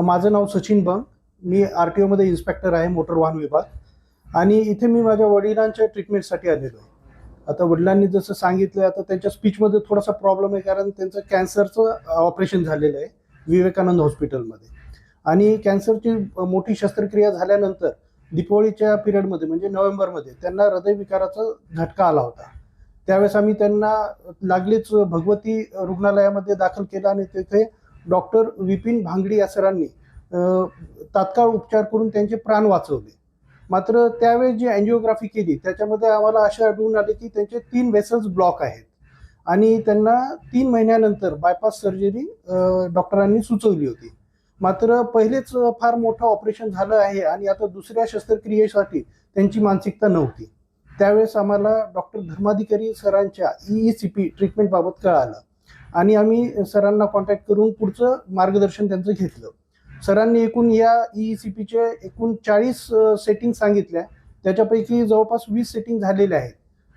माझं नाव सचिन बंग. मी RTO मध्ये inspector आहे, मोटर वाहन विभाग. आणि इथे मी माझ्या वडिलांच्या ट्रीटमेंटसाठी आलेलो आहे. आता वडिलांनी जसं सांगितलं, आता त्यांच्या स्पीचमध्ये थोडासा प्रॉब्लेम आहे, कारण त्यांचं कॅन्सरचं ऑपरेशन झालेलं आहे विवेकानंद हॉस्पिटलमध्ये. आणि कॅन्सरची मोठी शस्त्रक्रिया झाल्यानंतर दीपावलीच्या पिरियडमध्ये म्हणजे नोव्हेंबरमध्ये त्यांना हृदयविकाराचा झटका आला होता. त्यावेळेस आम्ही त्यांना लागलीच भगवती रुग्णालयामध्ये दाखल केलं आणि तिथे डॉक्टर विपिन भांगडी या सरांनी तात्काळ उपचार करून त्यांचे प्राण वाचवले. मात्र त्यावेळेस जी अँजिओग्राफी केली त्याच्यामध्ये आम्हाला असे आढळून आले की त्यांचे 3 वेसल्स ब्लॉक आहेत आणि त्यांना 3 महिन्यानंतर बायपास सर्जरी डॉक्टरांनी सुचवली होती. मात्र पहिलेच फार मोठं ऑपरेशन झालं आहे आणि आता दुसऱ्या शस्त्रक्रियेसाठी त्यांची मानसिकता नव्हती. त्यावेळेस आम्हाला डॉक्टर धर्माधिकारी सरांच्या EECP ट्रीटमेंटबाबत कळालं आणि आम्ही सरांना कॉन्टॅक्ट करून पुढचं मार्गदर्शन त्यांचं घेतलं. सरांनी एकूण या EECPचे एकूण 40 सेटिंग सांगितल्या. त्याच्यापैकी जवळपास 20 सेटिंग झालेल्या आहेत.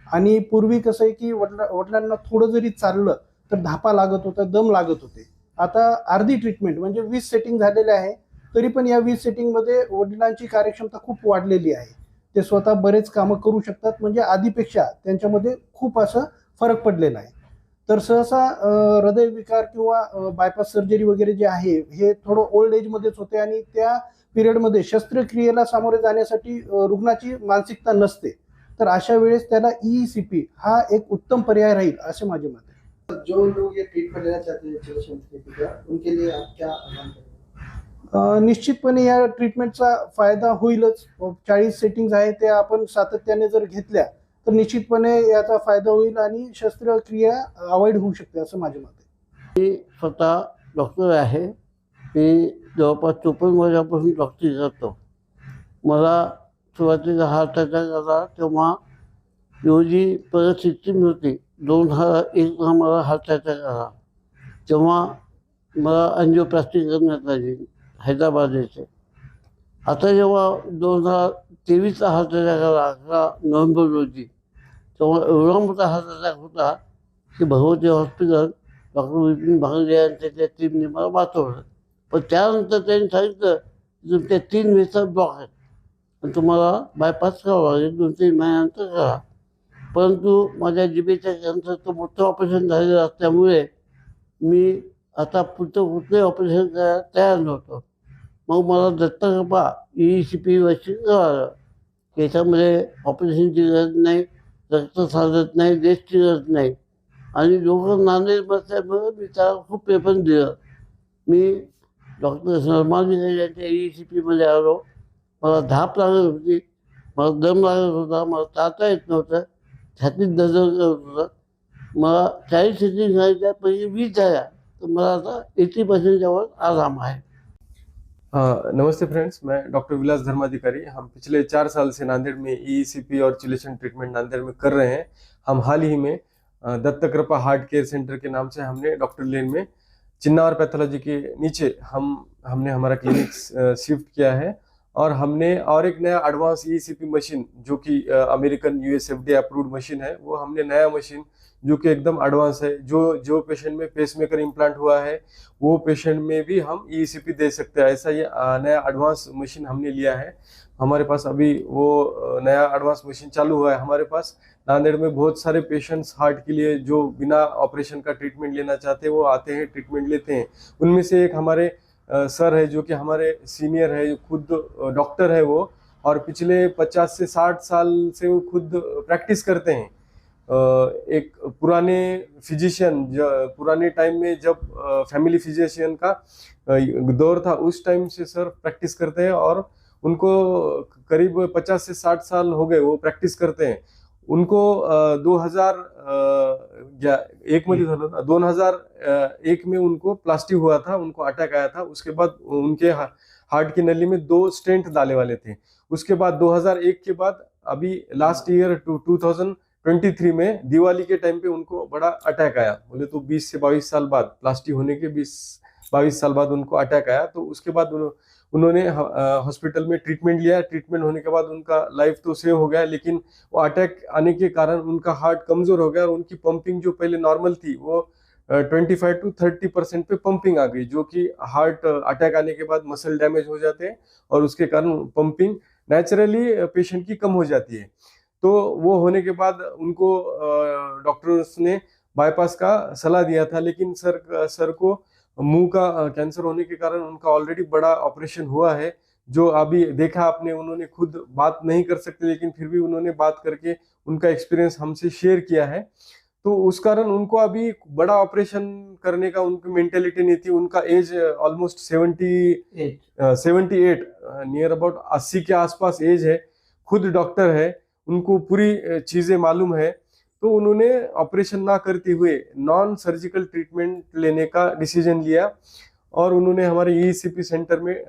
आणि पूर्वी कसं आहे की वडिलांना थोडं जरी चाललं तर धापा लागत होता, दम लागत होते. आता अर्धी ट्रीटमेंट म्हणजे 20 सेटिंग झालेले आहे. तरी पण या 20 सेटिंगमध्ये वडिलांची कार्यक्षमता खूप वाढलेली आहे. ते स्वतः बरेच कामं करू शकतात. म्हणजे आधीपेक्षा त्यांच्यामध्ये खूप असं फरक पडलेला आहे. तर सहसा हृदयविकार किंवा बायपास सर्जरी वगैरे जे आहे हे थोडं ओल्ड एजमध्येच होते आणि त्या पिरियडमध्ये शस्त्रक्रियेला सामोरे जाण्यासाठी रुग्णाची मानसिकता नसते. तर अशा वेळेस त्याला EECP हा एक उत्तम पर्याय राहील असे माझे मत आहे. जो लोग ये ट्रीटमेंट लेना चाहते हैं चिकित्सा का, उनके लिए आप क्या आह्वान करेंगे? निश्चितपणे या ट्रीटमेंटचा फायदा होईलच. 40 सेटिंग्स आहे ते आपण सातत्याने जर घेतल्या तर निश्चितपणे याचा फायदा होईल आणि शस्त्रक्रिया अवॉइड होऊ शकते असं माझे मत आहे. मी स्वतः डॉक्टर आहे. मी जवळपास 54 वर्षापासून डॉक्टरी करतो. मला सुरुवातीला हार्ट अटॅक आला तेव्हा एवढी परिस्थिती नव्हती. 2001ला मला हार्ट अटॅक आला. तेव्हा मला अँजिओप्लास्टी करण्यात आली हैदराबाद येथे. आता जेव्हा 2023चा हार्ट अटॅक आला 11 नोव्हेंबर रोजी, तेव्हा एवढा मोठा हार्ट अटॅक होता की भगवती हॉस्पिटल डॉक्टर विपिन भांगरे यांच्या त्या टीमने मला वाचवलं. पण त्यानंतर त्यांनी सांगितलं की तुमच्या 3 वेसर ब्लॉक आहेत आणि तुम्हाला बायपास करावं लागेल, 2-3 महिन्यानंतर करा. परंतु माझ्या जिभेच्या कॅन्सरचं मोठं ऑपरेशन झालेलं असल्यामुळे मी आता पुढचं कुठलंही ऑपरेशन करायला तयार नव्हतो. मग मला दत्तकृपा EECP वरती कळालं. त्याच्यामध्ये ऑपरेशनची गरज नाही, रक्त साधत नाही, टेस्टची गरज नाही. आणि लोक नांदेड बसल्यामुळे मी त्याला खूप प्रेफरन्स दिलं. मी डॉक्टर धर्माधिकारी यांच्या EECPमध्ये आलो. मला धाप लागत होती, मला दम लागत होता, मला चालता येत नव्हतं, छातीत दरदर करत होतं. मला 40 सेटिंग झाल्या, पहिले 20 झाल्या, तर मला आता 80% वर आराम आहे. नमस्ते फ्रेंड्स, मैं डॉक्टर विलास धर्माधिकारी। हम पिछले 4 साल से नांदेड़ में EECP और चिलेशन ट्रीटमेंट नांदेड़ में कर रहे हैं। हम हाल ही में दत्तकृपा हार्ट केयर सेंटर के नाम से हमने डॉक्टर लेन में चिन्नावर पैथोलॉजी के नीचे हमने हमारा क्लिनिक शिफ्ट किया है। और हमने और एक नया एडवांस EECP मशीन जो कि American US FDA approved machine है, वो हमने नया मशीन जो कि एकदम एडवांस है, जो पेशेंट में पेसमेकर इम्प्लांट हुआ है वो पेशेंट में भी हम EECP दे सकते हैं। ऐसा ये नया एडवांस मशीन हमने लिया है। हमारे पास अभी वो नया एडवांस मशीन चालू हुआ है। हमारे पास नांदेड़ में बहुत सारे पेशेंट्स हार्ट के लिए जो बिना ऑपरेशन का ट्रीटमेंट लेना चाहते हैं वो आते हैं, ट्रीटमेंट लेते हैं। उनमें से एक हमारे सर है जो कि हमारे सीनियर है, खुद डॉक्टर है वो, और पिछले 50 से 60 साल से वो खुद प्रैक्टिस करते हैं। एक पुराने फिजिशियन, पुराने टाइम में जब फैमिली फिजिशियन का दौर था उस टाइम से सर प्रैक्टिस करते हैं और उनको करीब 50 से 60 साल हो गए वो प्रैक्टिस करते हैं। उनको 2001 मध्ये झालं ना, 2001 में उनको प्लास्टिक हुआ था, उनको अटैक आया था। उसके बाद उनके हार्ट की नली में 2 स्टेंट डाले वाले थे। उसके बाद 2001 के बाद अभी लास्ट ईयर 2023 में दिवाली के टाइम पे उनको बड़ा अटैक आया। बोले तो 20 से 22 साल बाद, प्लास्टिक होने के 20-22 साल बाद उनको अटैक आया। तो उसके बाद उन्होंने हॉस्पिटल में ट्रीटमेंट लिया। ट्रीटमेंट होने के बाद उनका लाइफ तो सेव हो गया, लेकिन वो अटैक आने के कारण उनका हार्ट कमजोर हो गया और उनकी पंपिंग जो पहले नॉर्मल थी वो 25 to 30% पे पंपिंग आ गई, जो कि हार्ट अटैक आने के बाद मसल डैमेज हो जाते हैं और उसके कारण पंपिंग नेचुरली पेशेंट की कम हो जाती है। तो वो होने के बाद उनको डॉक्टर्स ने बाईपास का सलाह दिया था, लेकिन सर को मुंह का कैंसर होने के कारण उनका ऑलरेडी बड़ा ऑपरेशन हुआ है, जो अभी देखा आपने। उन्होंने खुद बात नहीं कर सकते, लेकिन फिर भी उन्होंने बात करके उनका एक्सपीरियंस हमसे शेयर किया है। तो उस कारण उनको अभी बड़ा ऑपरेशन करने का उनकी मेंटेलिटी नहीं थी। उनका एज ऑलमोस्ट 78 नियर अबाउट 80 के आसपास एज है। खुद डॉक्टर है, उनको पूरी चीजें मालूम है। तो उन्होंने ऑपरेशन ना करते हुए नॉन सर्जिकल ट्रीटमेंट लेने का डिसीजन लिया और उन्होंने हमारे ईसीपी सेंटर में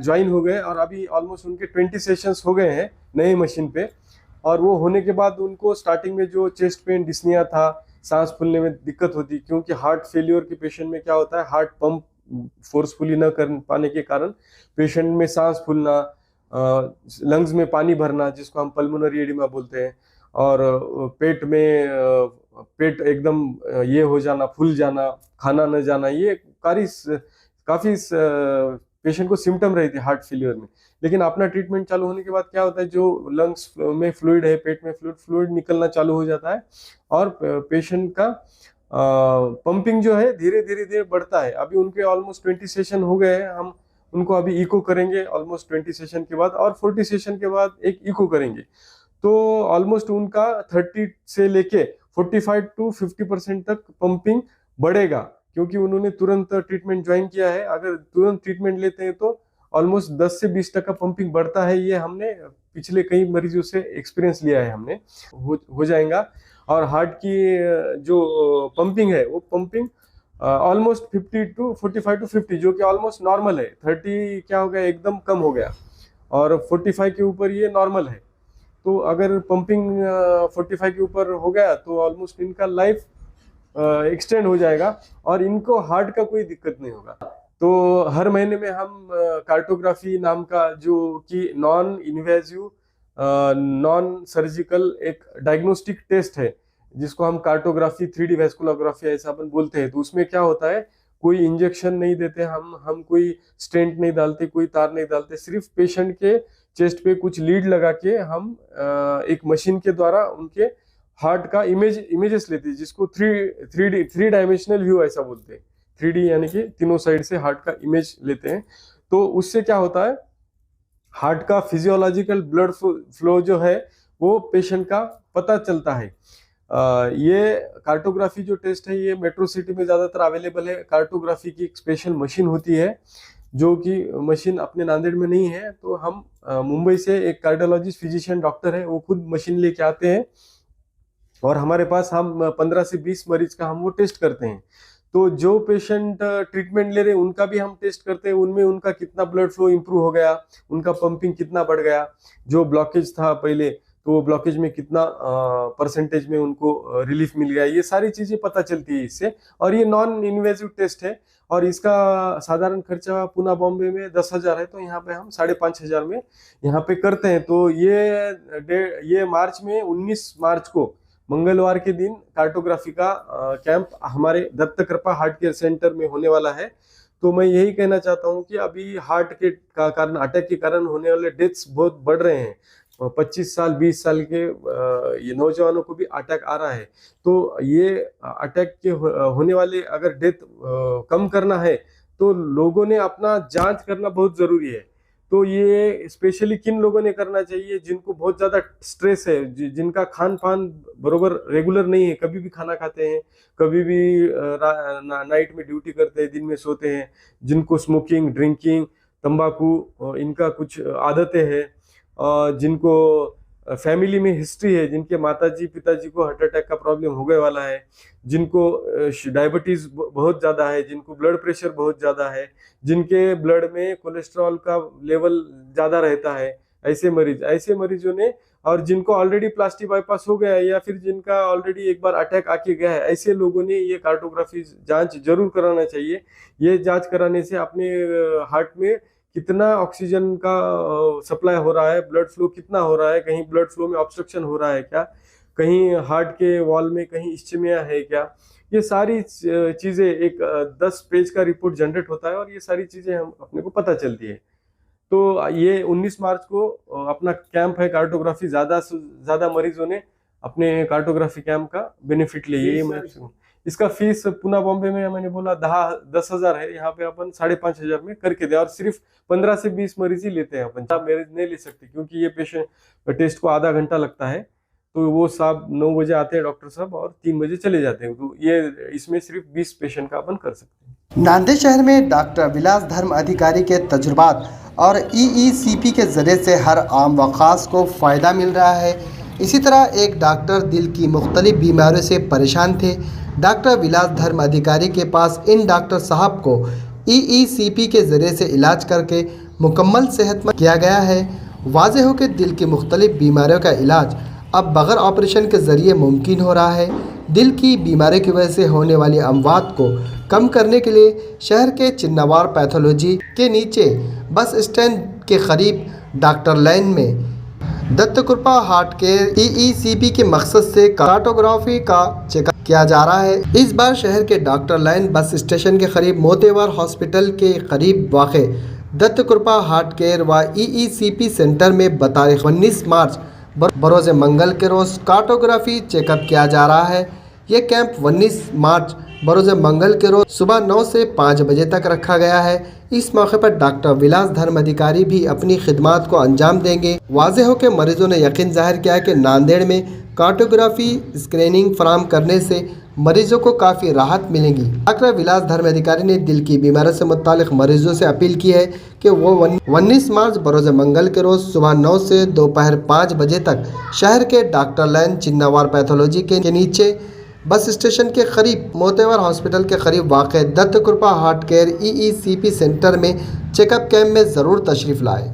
ज्वाइन हो गए और अभी ऑलमोस्ट उनके 20 सेशंस हो गए हैं नए मशीन पे। और वो होने के बाद उनको स्टार्टिंग में जो चेस्ट पेन, डिस्निया था, सांस फूलने में दिक्कत होती, क्योंकि हार्ट फेल्योर के पेशेंट में क्या होता है, हार्ट पंप फोर्सफुली न कर पाने के कारण पेशेंट में सांस फूलना, लंग्स में पानी भरना, जिसको हम पल्मोनरी एडिमा बोलते हैं, और पेट एकदम ये हो जाना, फूल जाना, खाना न जाना, ये काफी पेशेंट को सिम्टम रही थी हार्ट फेलियर में। लेकिन अपना ट्रीटमेंट चालू होने के बाद क्या होता है, जो लंग्स में फ्लूइड है, पेट में फ्लूइड निकलना चालू हो जाता है और पेशेंट का पंपिंग जो है धीरे धीरे बढ़ता है। अभी उनके ऑलमोस्ट 20 सेशन हो गए हैं। हम उनको अभी इको करेंगे ऑलमोस्ट 20 सेशन के बाद, और 40 सेशन के बाद एक इको करेंगे। तो ऑलमोस्ट उनका 30 से लेके 45 to 50% तक पंपिंग बढ़ेगा, क्योंकि उन्होंने तुरंत ट्रीटमेंट ज्वाइन किया है। अगर तुरंत ट्रीटमेंट लेते हैं तो ऑलमोस्ट 10 से 20% पंपिंग बढ़ता है। ये हमने पिछले कई मरीजों से एक्सपीरियंस लिया है, हमने हो जाएगा। और हार्ट की जो पंपिंग है, वो पंपिंग ऑलमोस्ट 50 to 45 to 50, जो कि ऑलमोस्ट नॉर्मल है। 30 क्या हो गया, एकदम कम हो गया, और 45 के ऊपर ये नॉर्मल है। तो अगर पंपिंग 45 के ऊपर हो गया तो ऑलमोस्ट इनका लाइफ एक्सटेंड हो जाएगा और इनको हार्ट का कोई दिक्कत नहीं होगा। तो हर महीने में हम कार्टोग्राफी नाम का, जो कि नॉन इन्वेजिव नॉन सर्जिकल एक डायग्नोस्टिक टेस्ट है, जिसको हम कार्टोग्राफी 3D वैस्कुलोग्राफी ऐसा अपन बोलते हैं। तो उसमें क्या होता है, कोई इंजेक्शन नहीं देते हम कोई स्टेंट नहीं डालते, कोई तार नहीं डालते, सिर्फ पेशेंट के चेस्ट पे कुछ लीड लगा के हम एक मशीन के द्वारा उनके हार्ट का इमेजेस लेते हैं, जिसको 3 डायमेंशनल व्यू ऐसा बोलते हैं। 3D यानी कि तीनों साइड से हार्ट का इमेज लेते हैं। तो उससे क्या होता है, हार्ट का फिजियोलॉजिकल ब्लड फ्लो जो है वो पेशेंट का पता चलता है। ये कार्टोग्राफी जो टेस्ट है, ये मेट्रो सिटी में ज़्यादातर अवेलेबल है। कार्टोग्राफी की एक स्पेशल मशीन होती है, जो कि मशीन अपने नांदेड़ में नहीं है। तो हम मुंबई से एक कार्डियोलॉजिस्ट फिजिशियन डॉक्टर है, वो खुद मशीन लेके आते हैं और हमारे पास हम 15 से 20 मरीज का हम वो टेस्ट करते हैं। तो जो पेशेंट ट्रीटमेंट ले रहे हैं उनका भी हम टेस्ट करते हैं, उनमें उनका कितना ब्लड फ्लो इंप्रूव हो गया, उनका पंपिंग कितना बढ़ गया, जो ब्लॉकेज था पहले तो वो ब्लॉकेज में कितना परसेंटेज में उनको रिलीफ मिल गया, ये सारी चीजें पता चलती है इससे। और ये नॉन इन्वेजिव टेस्ट है और इसका साधारण खर्चा पुणे बॉम्बे में 10,000 है, तो यहाँ पे हम 5,500 में यहाँ पे करते हैं। तो ये मार्च में 19 मार्च को मंगलवार के दिन कार्टोग्राफी का कैंप हमारे दत्त कृपा हार्ट केयर सेंटर में होने वाला है। तो मैं यही कहना चाहता हूँ कि अभी हार्ट के कारण, अटैक के कारण होने वाले डेथ्स बहुत बढ़ रहे हैं। 25 साल 20 साल के ये नौजवानों को भी अटैक आ रहा है। तो ये अटैक के होने वाले अगर डेथ कम करना है तो लोगों ने अपना जांच करना बहुत जरूरी है। तो ये स्पेशली किन लोगों ने करना चाहिए, जिनको बहुत ज्यादा स्ट्रेस है, जिनका खान पान बरोबर रेगुलर नहीं है, कभी भी खाना खाते हैं, कभी भी नाइट में ड्यूटी करते हैं, दिन में सोते हैं, जिनको स्मोकिंग, ड्रिंकिंग, तंबाकू इनका कुछ आदतें हैं, जिनको फैमिली में हिस्ट्री है, जिनके माताजी पिताजी को हार्ट अटैक का प्रॉब्लम हो गए वाला है, जिनको डायबिटीज बहुत ज़्यादा है, जिनको ब्लड प्रेशर बहुत ज़्यादा है, जिनके ब्लड में कोलेस्ट्रॉल का लेवल ज़्यादा रहता है, ऐसे मरीजों ने, और जिनको ऑलरेडी प्लास्टिक बाईपास हो गया है या फिर जिनका ऑलरेडी एक बार अटैक आके गया है, ऐसे लोगों ने ये कार्टोग्राफी जांच जरूर कराना चाहिए। ये जांच कराने से अपने हार्ट में कितना ऑक्सीजन का सप्लाई हो रहा है, ब्लड फ्लो कितना हो रहा है, कहीं ब्लड फ्लो में ऑब्स्ट्रक्शन हो रहा है क्या, कहीं हार्ट के वॉल में कहीं इस्चेमिया है क्या, ये सारी चीज़ें एक 10 पेज का रिपोर्ट जनरेट होता है और ये सारी चीज़ें हम अपने को पता चलती है। तो ये 19 मार्च को अपना कैंप है कार्टोग्राफी, ज़्यादा से ज़्यादा मरीजों ने अपने कार्टोग्राफी कैंप का बेनिफिट लिए। इसका फीस पुणे बॉम्बे में मैंने बोला 10,000 है, यहाँ पे अपन 5,500 में करके दे, और सिर्फ 15 से 20 मरीज ही लेते हैं अपन, मरीज नहीं ले सकते क्योंकि ये पेशेंट टेस्ट को आधा घंटा लगता है। तो वो साहब 9 बजे आते हैं डॉक्टर साहब और 3 बजे चले जाते हैं। तो ये इसमें सिर्फ 20 पेशेंट का अपन कर सकते हैं। नांदेड़ शहर में डॉक्टर विलास धर्म अधिकारी के तजुर्बात और EECP के जरिए से हर आम व खास को फ़ायदा मिल रहा है। इसी तरह एक डॉक्टर दिल की मुख्तलिफ बीमारियों से परेशान थे। डॉक्टर विलास धर्म अधिकारी के पास इन डॉक्टर साहब को EECP के ज़रिए से इलाज करके मुकम्मल सेहतमंद किया गया है। वाज़ेह हो कि दिल की मुख्तलिफ बीमारियों का इलाज अब बग़ैर ऑपरेशन के ज़रिए मुमकिन हो रहा है। दिल की बीमारी की वजह से होने वाली अमवात को कम करने के लिए शहर के चिन्नावार पैथोलॉजी के नीचे बस स्टैंड के करीब डॉक्टर लाइन में दत्तकृपा हार्ट केयर EECP के मकसद से कार्टोग्राफी का चेकअप किया जा रहा है। इस बार शहर के डॉक्टर लाइन बस स्टेशन के करीब मोतेवार हॉस्पिटल के करीब वाक़े दत्तकृपा हार्ट केयर व EECP सेंटर में तारीख 19 मार्च बरोज़ मंगल के रोज़ कार्टोग्राफी चेकअप किया जा रहा है। ये कैंप 19 मार्च बरोज़ मंगल के रोज़ सुबह 9 से 5 बजे तक रखा गया है। इस मौके पर डॉक्टर विलास धर्म अधिकारी भी अपनी खिदमात को अंजाम देंगे। वाज़ेह हो के मरीजों ने यकीन जाहिर किया कि नांदेड़ में कार्टोग्राफी स्क्रीनिंग फराम करने से मरीजों को काफ़ी राहत मिलेगी। डॉक्टर विलास धर्म अधिकारी ने दिल की बीमारी से मुतालिक मरीजों से अपील की है कि वो 19 मार्च बरोज़ मंगल के रोज़ सुबह 9 से दोपहर 5 बजे तक शहर के डॉक्टर लाइन चिन्नावार पैथोलॉजी के नीचे बस स्टेशन के करीब मोतेवार हॉस्पिटल के करीब वाक़ Dattakrupa heart care EECP centre में चेकअप कैंप में ज़रूर तशरीफ़ लाए।